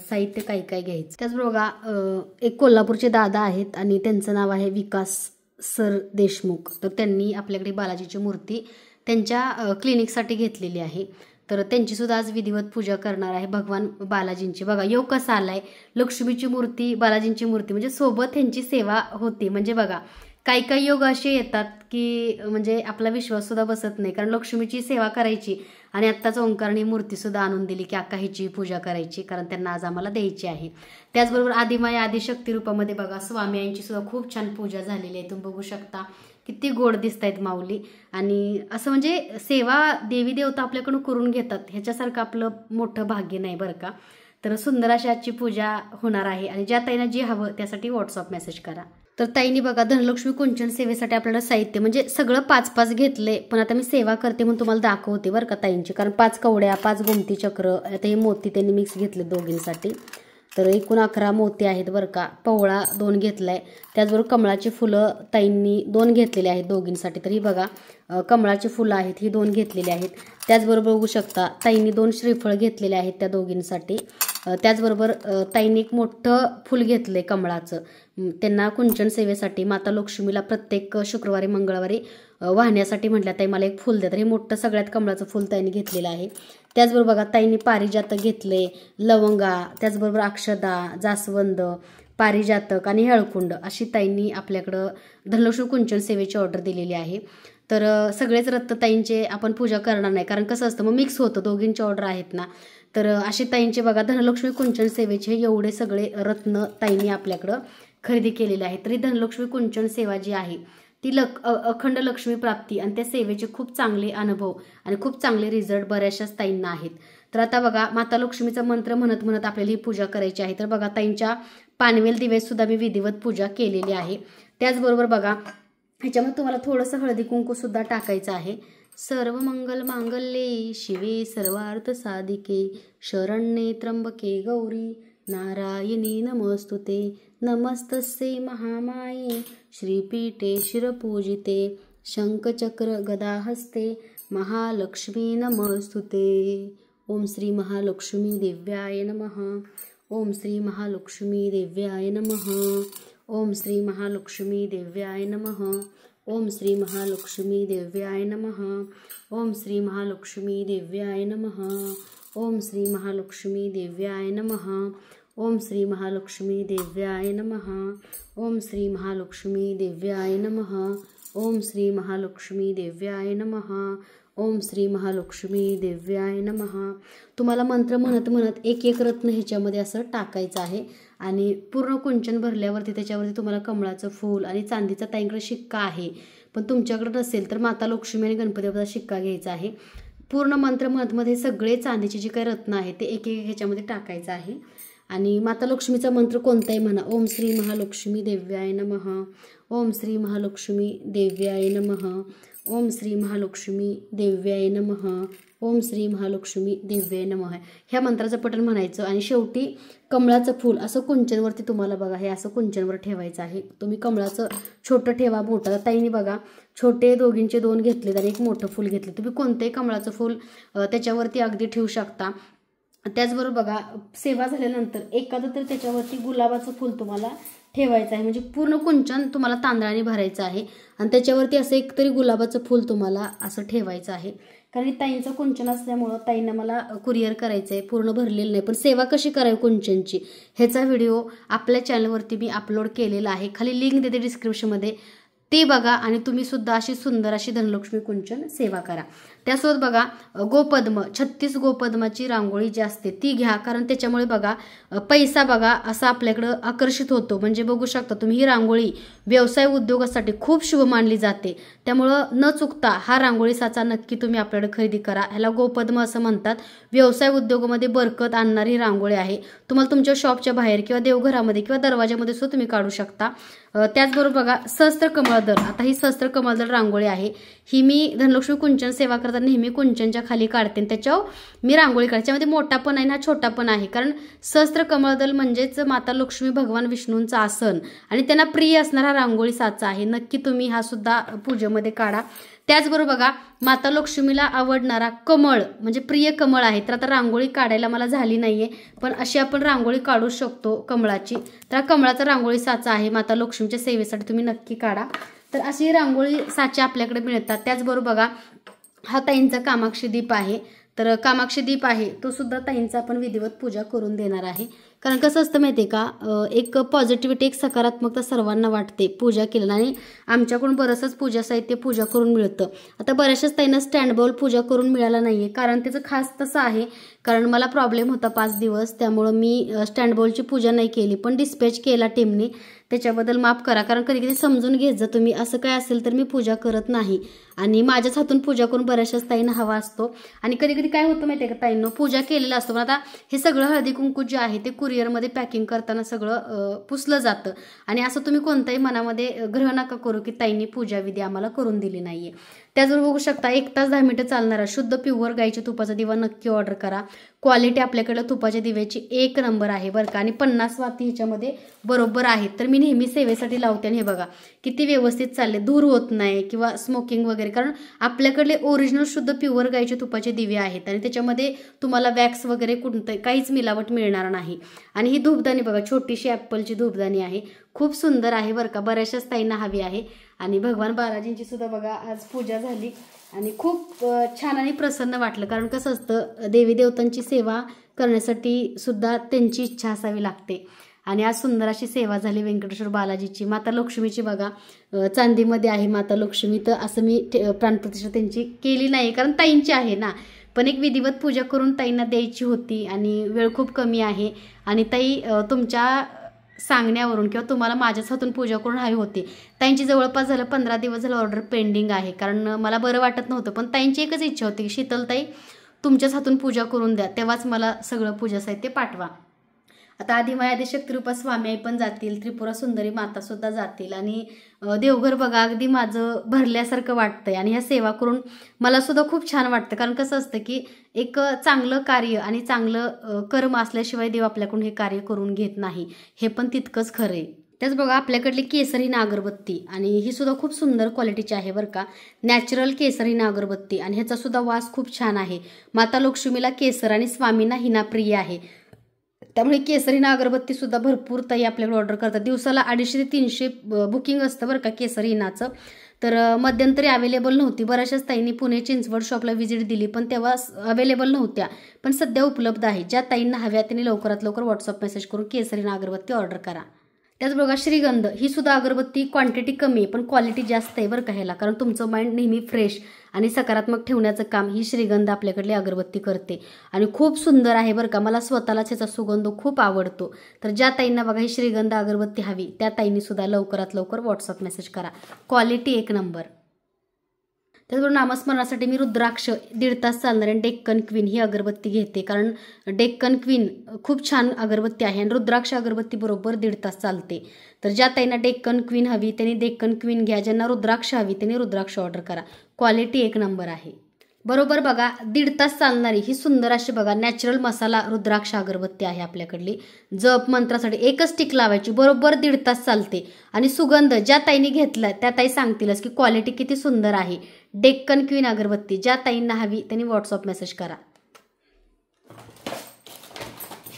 साहित्य काय काय घ्यायचं. त्याचबरोबर बघा एक कोल्हापूरचे दादा आहेत आणि त्यांचं नाव आहे विकास सर देशमुख. तर त्यांनी आपल्याकडे बालाजीची मूर्ती त्यांच्या क्लिनिकसाठी घेतलेली आहे. तर त्यांची सुद्धा आज विधिवत पूजा करणार आहे भगवान बालाजींची. बघा योग कसा आलाय, लक्ष्मीची मूर्ती बालाजींची मूर्ती म्हणजे सोबत त्यांची सेवा होती. म्हणजे बघा काही काही योग असे येतात की म्हणजे आपला विश्वास सुद्धा बसत नाही, कारण लक्ष्मीची सेवा करायची आणि आत्ताच ओंकारणी मूर्ती सुद्धा आणून दिली की अक्का हिची पूजा करायची, कारण त्यांना आज आम्हाला द्यायची आहे. त्याचबरोबर आदिमाया आदिशक्ती रूपामध्ये बघा स्वामीयांची सुद्धा खूप छान पूजा झालेली आहे. तुम्ही बघू शकता किती गोड दिसत आहेत माऊली. आणि असं म्हणजे सेवा देवी देवता आपल्याकडून करून घेतात, ह्याच्यासारखं आपलं मोठं भाग्य नाही बरं का. तर सुंदर अशी आजची पूजा होणार आहे. आणि ज्या ताईंना जे हवं त्यासाठी व्हॉट्सअप मेसेज करा. तर ताईंनी बघा धनलक्ष्मी कुंचन सेवेसाठी आपल्याला साहित्य म्हणजे सगळं 5-5 घेतले, पण आता मी सेवा करते म्हणून तुम्हाला दाखवते बरं का ताईंची, कारण 5 कवड्या 5 गोमती चक्र, आता हे मोती त्यांनी मिक्स घेतले दोघींसाठी. तर एकूण 11 मोती आहेत बरं का. पवळा 2 घेतलाय. त्याचबरोबर कमळाची फुलं ताईंनी 2 घेतलेली आहेत दोघींसाठी. तर ही बघा कमळाची फुलं आहेत, ही 2 घेतलेली आहेत. त्याचबरोबर बघू शकता ताईंनी 2 श्रीफळ घेतलेले आहेत त्या दोघींसाठी. त्याचबरोबर ताईंनी एक मोठं फुल घेतलंय कमळाचं, त्यांना कुंचन सेवेसाठी माता लक्ष्मीला प्रत्येक शुक्रवारी मंगळवारी वाहण्यासाठी म्हटल्या ताई मला एक फुल द्या. तर हे मोठं सगळ्यात कमळाचं फुल ताईंनी घेतलेलं आहे. त्याचबरोबर बघा ताईंनी पारिजातक घेतले, लवंगा, त्याचबरोबर अक्षदा, जास्वंद, पारिजातक आणि हळकुंड अशी ताईंनी आपल्याकडं धनलक्ष्मी कुंचन सेवेची ऑर्डर दिलेली आहे. तर सगळेच रत्न ताईंचे आपण पूजा करणार नाही, कारण कसं असतं मग मिक्स होतं, दोघींची ऑर्डर आहेत ना. तर अशी ताईंचे बघा धनलक्ष्मी कुंचन सेवेचे एवढे सगळे रत्न ताईंनी आपल्याकडं खरेदी केलेले आहे. तरी धनलक्ष्मी कुंचन सेवा जी आहे ती अखंड लक्ष्मी प्राप्ती आणि त्या सेवेचे खूप चांगले अनुभव आणि खूप चांगले रिझल्ट बऱ्याचशाच ताईंना आहेत. तर आता बघा माता लक्ष्मीचा मंत्र म्हणत म्हणत आपल्याला ही पूजा करायची आहे. तर बघा ताईंच्या पानवेल दिवेस सुद्धा मी विधिवत पूजा केलेली आहे. त्याचबरोबर बघा ह्याच्यामध्ये तुम्हाला थोडंसं हळदी कुंकू सुद्धा टाकायचं आहे. सर्व मंगल मांगल्ये शिवे सर्वार्थ साधिके शरण्ये त्र्यंबके गौरी नारायणी नमस्तुते. नमस्तस्ये महामाये श्रीपीठे शिरपूजिते शंखचक्र गदा हस्ते महालक्ष्मी नमस्तुते. ओम श्री महालक्ष्मी देव्याय नमः. ओम श्री महालक्ष्मी देव्याय नमः. ओम श्री महालक्ष्मी देव्याय नमः. ओम श्री महालक्ष्मी देव्याय नमः. ओम श्री महालक्ष्मी देव्याय नमः. ओम श्री महालक्ष्मी देव्याय नमः. ओम श्री महालक्ष्मी देव्याय नमः. ओम श्री महालक्ष्मी देव्याय नमः. ओम श्री महालक्ष्मी देव्याय नमः. ओम श्री महालक्ष्मी देव्याय नमः. तुम्हाला मंत्र म्हणत म्हणत एक एक रत्न ह्याच्यामध्ये असं टाकायचं आहे आणि पूर्ण कुंचन भरल्यावरती त्याच्यावरती तुम्हाला कमळाचं फूल आणि चांदीचा ताईंकडे शिक्का आहे, पण तुमच्याकडे नसेल तर माता लक्ष्मी आणि गणपती बाप्पाचा शिक्का घ्यायचा आहे. पूर्ण मंत्र म्हणत मध्ये सगळे चांदीचे जे काही रत्न आहे ते एक एक ह्याच्यामध्ये टाकायचं आहे आणि माता लक्ष्मीचा मंत्र कोणताही म्हणा. ओम श्री महालक्ष्मी देव्याय नमः. ओम श्री महालक्ष्मी देव्याय नमः. ओम श्री महालक्ष्मी देव्याय नमः. ओम श्री महालक्ष्मी देव्याय नमः ह्या मंत्राचं पठण म्हणायचं आणि शेवटी कमळाचं फूल असं कुंचनवरती तुम्हाला बघा हे असं कुंचनवर ठेवायचं आहे. तुम्ही कमळाचं छोटं ठेवा मोठं. ताईंनी बघा छोटे दोघींचे 2 घेतलेत आणि एक मोठं फूल घेतले. तुम्ही कोणतेही कमळाचं फूल त्याच्यावरती अगदी ठेवू शकता. त्याचबरोबर बघा सेवा झाल्यानंतर एखादं तर त्याच्यावरती गुलाबाचं फूल तुम्हाला ठेवायचं आहे, म्हणजे पूर्ण कुंचन तुम्हाला तांदळाने भरायचं आहे आणि त्याच्यावरती असं एक तरी गुलाबाचं फूल तुम्हाला असं ठेवायचं आहे. कारण ताईंचं कुंचन असल्यामुळं ताईंना मला कुरिअर करायचं आहे, पूर्ण भरलेलं नाही. पण सेवा कशी करावी कुंचनची ह्याचा व्हिडिओ आपल्या चॅनलवरती मी अपलोड केलेला आहे, खाली लिंक देते डिस्क्रिप्शनमध्ये, ते बघा आणि तुम्ही सुद्धा अशी सुंदर अशी धनलक्ष्मी कुंचन सेवा करा. त्यासोबत बघा गोपद्म 36 गोपद्माची रांगोळी जी असते ती घ्या, कारण त्याच्यामुळे बघा पैसा बघा असा आपल्याकडं आकर्षित होतो. म्हणजे बघू शकता तुम्ही ही रांगोळी व्यवसाय उद्योगासाठी खूप शुभ मानली जाते. त्यामुळं न चुकता हा रांगोळी साचा नक्की तुम्ही आपल्याकडे खरेदी करा. ह्याला गोपद्म असं म्हणतात. व्यवसाय उद्योगामध्ये बरकत आणणारी रांगोळी आहे. तुम्हाला तुमच्या शॉपच्या बाहेर किंवा देवघरामध्ये किंवा दरवाजामध्ये सुद्धा तुम्ही काढू शकता. त्याचबरोबर बघा सहस्त्र कमळदल, आता ही सहस्त्र कमळदल रांगोळी आहे. ही मी धनलक्ष्मी कुंचन सेवा करताना नेहमी कुंचनच्या खाली काढते, त्याच्यावर मी रांगोळी काढते. त्याच्यामध्ये मोठा पण आहे ना छोटा पण आहे, कारण सहस्त्र कमळदल म्हणजेच माता लक्ष्मी भगवान विष्णूंचा आसन आणि त्यांना प्रिय असणारा रांगोळी साचा आहे. नक्की तुम्ही हा सुद्धा पूजेमध्ये काढा. त्याचबरोबर बघा माता लक्ष्मीला आवडणारा कमळ म्हणजे प्रिय कमळ आहे. तर आता रांगोळी काढायला मला झाली नाहीये, पण अशी आपण रांगोळी काढू शकतो कमळाची. तर कमळाचा रांगोळी साचा आहे माता लक्ष्मीच्या सेवेसाठी तुम्ही नक्की काढा. तर अशी रांगोळी साचे आपल्याकडे मिळतात. त्याचबरोबर बघा हा ताईंचा कामाक्षी दीप आहे. तर कामाक्षी दीप आहे तो सुद्धा ताईंचा आपण विधिवत पूजा करून देणार आहे. कारण कसं असतं माहिती आहे का, एक पॉझिटिव्हिटी एक सकारात्मकता सर्वांना वाटते पूजा केल्यानं आणि आमच्याकडून बरंचसं पूजा साहित्य पूजा करून मिळतं. आता बऱ्याचशाच ताईंना स्टँड बाउल पूजा करून मिळाला नाहीये, कारण त्याचं खास तसं आहे, कारण मला प्रॉब्लेम होता 5 दिवस, त्यामुळं मी स्टँड बाउलची पूजा नाही केली, पण डिस्पॅच केला टीमने. त्याच्याबद्दल माफ करा, कारण कधी कधी समजून घेत जा तुम्ही. असं काय असेल तर मी पूजा करत नाही आणि माझ्याच हातून पूजा करून बऱ्याचशाच ताईंना हवा असतो. आणि कधी कधी काय होतं माहिती आहे का, ताईंनो पूजा केलेलं असतं पण आता हे सगळं हळदी कुंकू जे आहे ते कुरिअरमध्ये पॅकिंग करताना सगळं पुसलं जातं आणि असं तुम्ही कोणत्याही मनामध्ये ग्रह नका करू की ताईंनी पूजाविधी आम्हाला करून दिली नाहीये. त्याचबरोबर बघू शकता 1 तास 10 मिनिटं चालणारा शुद्ध प्युअर गाईच्या तुपाचा दिवा नक्की ऑर्डर करा. क्वालिटी आपल्याकडे तुपाच्या दिव्याची 1 नंबर आहे बरं का, आणि 50 वाती ह्याच्यामध्ये बरोबर आहेत. तर मी नेहमी सेवेसाठी लावते आणि हे बघा किती व्यवस्थित चालले, धूर होत नाही किंवा स्मोकिंग वगैरे, कारण आपल्याकडले ओरिजिनल शुद्ध प्युअर गाईचे तुपाचे दिवे आहेत आणि त्याच्यामध्ये तुम्हाला वॅक्स वगैरे कोणतं काहीच मिलावट मिळणार नाही. आणि ही धूपदाणी बघा छोटीशी ॲपलची धूपदाणी आहे, खूप सुंदर आहे बरं का, बऱ्याचशाच ताईंना हवी आहे. आणि भगवान बालाजींची सुद्धा बघा आज पूजा झाली आणि खूप छान आणि प्रसन्न वाटलं. कारण कसं असतं देवी देवतांची सेवा करण्यासाठी सुद्धा त्यांची इच्छा असावी लागते. आणि आज सुंदर अशी सेवा झाली व्यंकटेश्वर बालाजीची. माता लक्ष्मीची बघा चांदीमध्ये आहे माता लक्ष्मी, तर असं मी प्राणप्रतिष्ठा त्यांची केली नाही कारण ताईंची आहे ना, पण एक विधिवत पूजा करून ताईंना द्यायची होती आणि वेळ खूप कमी आहे. आणि ताई तुमच्या सांगण्यावरून किंवा तुम्हाला माझ्याच हातून पूजा करून हवी होती. ताईंची जवळपास झालं 15 दिवस झालं ऑर्डर पेंडिंग आहे, कारण मला बरं वाटत नव्हतं. पण ताईंची एकच इच्छा होती की शीतलताई तुमच्याच हातून पूजा करून द्या, तेव्हाच मला सगळं पूजा साहित्य पाठवा. आता आदिमाया आदिशक्तिरूपा स्वामी पण जातील, त्रिपुरा सुंदरी माता सुद्धा जातील आणि देवघर बघा अगदी माझं भरल्यासारखं वाटतंय. आणि ह्या सेवा करून मला सुद्धा खूप छान वाटतं, कारण कसं असतं की एक चांगलं कार्य आणि चांगलं कर्म असल्याशिवाय देव आपल्याकडून हे कार्य करून घेत नाही, हे पण तितकंच खरं आहे. त्याच बघा आपल्याकडली केसर हिना अगरबत्ती आणि ही सुद्धा खूप सुंदर क्वालिटीची आहे बरं का. नॅचरल केसर हिना अगरबत्ती आणि ह्याचा सुद्धा वास खूप छान आहे. माता लक्ष्मीला केसर आणि स्वामींना हिना प्रिय आहे, त्यामुळे केसर हिना अगरबत्ती सुद्धा भरपूर ताई आपल्याकडे ऑर्डर करतात. दिवसाला 250 ते 300 बुकिंग असतं बरं का केसर हिनाचं. तर मध्यंतरी अवेलेबल नव्हती, बऱ्याचशाच ताईंनी पुणे चिंचवड शॉपला व्हिजिट दिली पण तेव्हा अवेलेबल नव्हत्या, पण सध्या उपलब्ध आहे. ज्या ताईंना हव्या त्यांनी लवकरात लवकर व्हॉट्सअप मेसेज करून केसर हिना अगरबत्ती ऑर्डर करा. त्याच बघा श्रीगंध ही सुद्धा अगरबत्ती क्वांटिटी कमी आहे पण क्वालिटी जास्त आहे बरं का ह्याला, कारण तुमचं माइंड नेहमी फ्रेश आणि सकारात्मक ठेवण्याचं काम ही श्रीगंध आपल्याकडली अगरबत्ती करते आणि खूप सुंदर आहे बरं का. मला स्वतःलाच ह्याचा सुगंध खूप आवडतो. तर ज्या ताईंना बघा ही श्रीगंध अगरबत्ती हवी त्या ताईंनी सुद्धा लवकरात लवकर व्हॉट्सअप मेसेज करा. क्वालिटी एक नंबर. त्याचबरोबर नामस्मरणासाठी मी रुद्राक्ष 1.5 तास चालणारी डेक्कन क्वीन ही अगरबत्ती घेते, कारण डेक्कन क्वीन खूप छान अगरबत्ती आहे आणि रुद्राक्ष अगरबत्ती बरोबर 1.5 तास चालते. तर ज्या ताईंना डेक्कन क्वीन हवी त्यांनी डेक्कन क्वीन घ्या, ज्यांना रुद्राक्ष हवी त्यांनी रुद्राक्ष ऑर्डर करा. क्वालिटी एक नंबर आहे. बरोबर बघा 1.5 तास चालणारी ही सुंदर अशी बघा नॅचरल मसाला रुद्राक्ष अगरबत्ती आहे आपल्याकडली. जप मंत्रासाठी एकच स्टिक लावायची, बरोबर 1.5 तास चालते आणि सुगंध ज्या ताईंनी घेतला त्या ताई सांगतीलच की क्वालिटी किती सुंदर आहे. डेक्कन क्वीन अगरबत्ती ज्या ताईंना हवी त्यांनी व्हॉट्सअप मेसेज करा.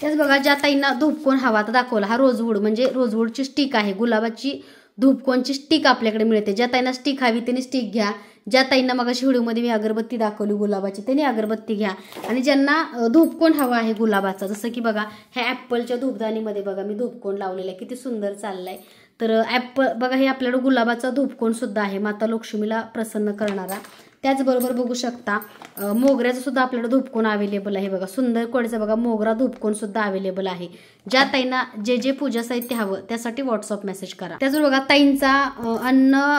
त्याच बघा ज्या ताईंना धूपकोन हवा तर दाखवला, हा रोजवूड म्हणजे रोजवूडची स्टिक आहे, गुलाबाची धूपकोनची स्टिक आपल्याकडे मिळते. ज्या ताईंना स्टिक हवी त्यांनी स्टिक घ्या, ज्या ताईंना मग अशी व्हिडिओमध्ये मी अगरबत्ती दाखवली गुलाबाची त्यांनी अगरबत्ती घ्या आणि ज्यांना धूपकोन हवा आहे गुलाबाचा, जसं की बघा ह्या ॲपलच्या धूपदानीमध्ये बघा मी धूपकोन लावलेला आहे, किती सुंदर चाललाय. तर ॲपल बघा हे आपल्याकडे गुलाबाचा धूपकोन सुद्धा आहे माता लक्ष्मीला प्रसन्न करणारा. त्याचबरोबर बघू शकता मोगऱ्याचं सुद्धा आपल्याकडे धूपकोन अवेलेबल आहे बघा, सुंदर कोडीचा बघा मोगरा धूपकोन सुद्धा अवेलेबल आहे. ज्या ताईंना जे जे पूजा साहित्य हवं त्यासाठी व्हॉट्सअप मेसेज करा. त्याचबरोबर बघा ताईंचा अन्न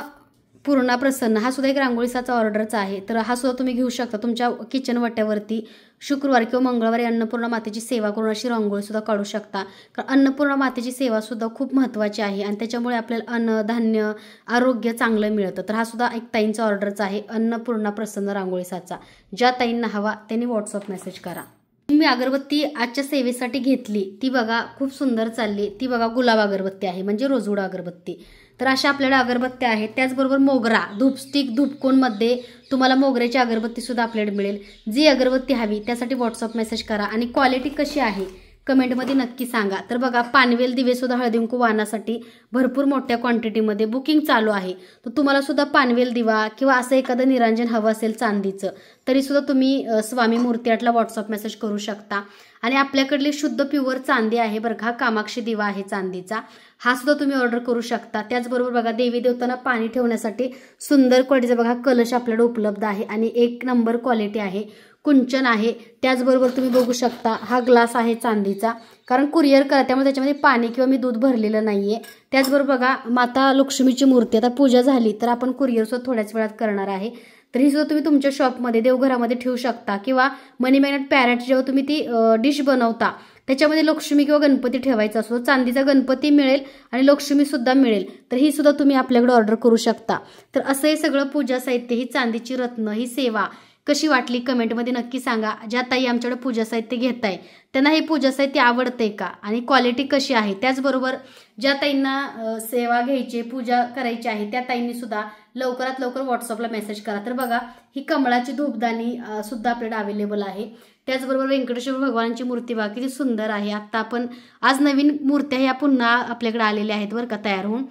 पूर्णा प्रसन्न हा सुद्धा एक रांगोळीसाचा ऑर्डरचा आहे. तर हा सुद्धा तुम्ही घेऊ शकता तुमच्या किचन वाट्यावरती. शुक्रवार किंवा मंगळवारी अन्नपूर्णा मातेची सेवा करून अशी रांगोळी सुद्धा काढू शकता, कारण अन्नपूर्णा मातेची सेवा सुद्धा खूप महत्त्वाची आहे आणि त्याच्यामुळे आपल्याला अन्न धान्य आरोग्य चांगलं मिळतं. तर हा सुद्धा एक ताईंचा ऑर्डरचा आहे अन्नपूर्णा प्रसन्न रांगोळीसाचा. ज्या ताईंना हवा त्यांनी व्हॉट्सअप मेसेज करा. मी अगरबत्ती आजच्या सेवेसाठी घेतली ती बघा खूप सुंदर चालली, ती बघा गुलाब अगरबत्ती आहे म्हणजे रोजवूड अगरबत्ती. तर अशा आपल्याला अगरबत्त्या आहेत. त्याचबरोबर मोगरा धूपस्टिक धूपकोनमध्ये तुम्हाला मोगऱ्याची अगरबत्ती सुद्धा आपल्याकडे मिळेल. जी अगरबत्ती हवी त्यासाठी व्हॉट्सअप मेसेज करा आणि क्वालिटी कशी आहे कमेंटमध्ये नक्की सांगा. तर बघा पानवेल दिवे सुद्धा हळदी कुंकू वाहनासाठी भरपूर मोठ्या क्वांटिटीमध्ये बुकिंग चालू आहे. तर तुम्हाला सुद्धा पानवेल दिवा किंवा असं एखादं निरांजन हवं असेल चांदीचं तरी सुद्धा तुम्ही स्वामी मूर्ती आर्टला व्हॉट्सअप मेसेज करू शकता. आणि आपल्याकडली शुद्ध प्युअर चांदी आहे बरं का, कामाक्षी दिवा आहे चांदीचा, हा सुद्धा तुम्ही ऑर्डर करू शकता. त्याचबरोबर बघा देवी देवतांना पाणी ठेवण्यासाठी सुंदर क्वालिटीचा बघा कलश आपल्याकडे उपलब्ध आहे आणि एक नंबर क्वालिटी आहे. कुंचन आहे. त्याचबरोबर तुम्ही बघू शकता हा ग्लास आहे चांदीचा, कारण कुरिअर करा त्यामुळे त्याच्यामध्ये पाणी किंवा मी दूध भरलेलं नाहीये. त्याचबरोबर बघा माता लक्ष्मीची मूर्ती आता पूजा झाली तर आपण कुरिअर सुद्धा थोड्याच वेळात करणार आहे. तर ही सुद्धा तुम्ही तुमच्या शॉपमध्ये देवघरामध्ये ठेवू शकता किंवा मनी मॅग्नेट पॅरेट जेव्हा तुम्ही ती डिश बनवता त्याच्यामध्ये लक्ष्मी किंवा गणपती ठेवायचा असतो, चांदीचा गणपती मिळेल आणि लक्ष्मी सुद्धा मिळेल. तर ही सुद्धा तुम्ही आपल्याकडे ऑर्डर करू शकता. तर असं हे सगळं पूजा साहित्य, ही चांदीची रत्न, ही सेवा कशी वाटली कमेंटमध्ये नक्की सांगा. ज्या ताई आमच्याकडे पूजा साहित्य घेताय त्यांना हे पूजा साहित्य आवडते का आणि क्वालिटी कशी आहे. त्याचबरोबर ज्या ताईंना सेवा घ्यायची पूजा करायची आहे त्या ताईंनी सुद्धा लवकरात लवकर व्हॉट्सअपला मेसेज करा. तर बघा ही कमळाची धूपदानी सुद्धा आपल्याकडे अवेलेबल आहे. त्याचबरोबर व्यंकटेश्वर भगवानांची मूर्ती बघा किती सुंदर आहे. आता आपण आज नवीन मूर्त्या ह्या पुन्हा आपल्याकडे आलेल्या आहेत बरं का तयार होऊन.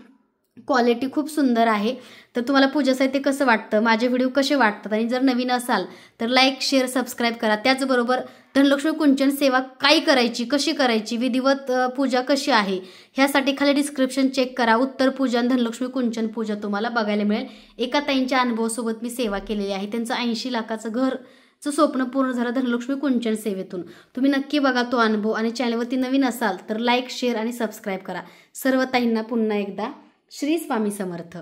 क्वालिटी खूप सुंदर आहे. तर तुम्हाला पूजा साहित्य कसं वाटतं, माझे व्हिडिओ कसे वाटतात आणि जर नवीन असाल तर लाईक शेअर सबस्क्राईब करा. त्याचबरोबर धनलक्ष्मी कुंचन सेवा काय करायची, कशी करायची, विधिवत पूजा कशी आहे ह्यासाठी खाली डिस्क्रिप्शन चेक करा. उत्तर पूजा आणि धनलक्ष्मी कुंचन पूजा तुम्हाला बघायला मिळेल. एका ताईंच्या अनुभवासोबत मी सेवा केलेली आहे. त्यांचं 80 लाखाचं घरचं स्वप्न पूर्ण झालं धनलक्ष्मी कुंचन सेवेतून. तुम्ही नक्की बघा तो अनुभव आणि चॅनलवरती नवीन असाल तर लाईक शेअर आणि सबस्क्राईब करा. सर्व ताईंना पुन्हा एकदा श्री स्वामी समर्थ.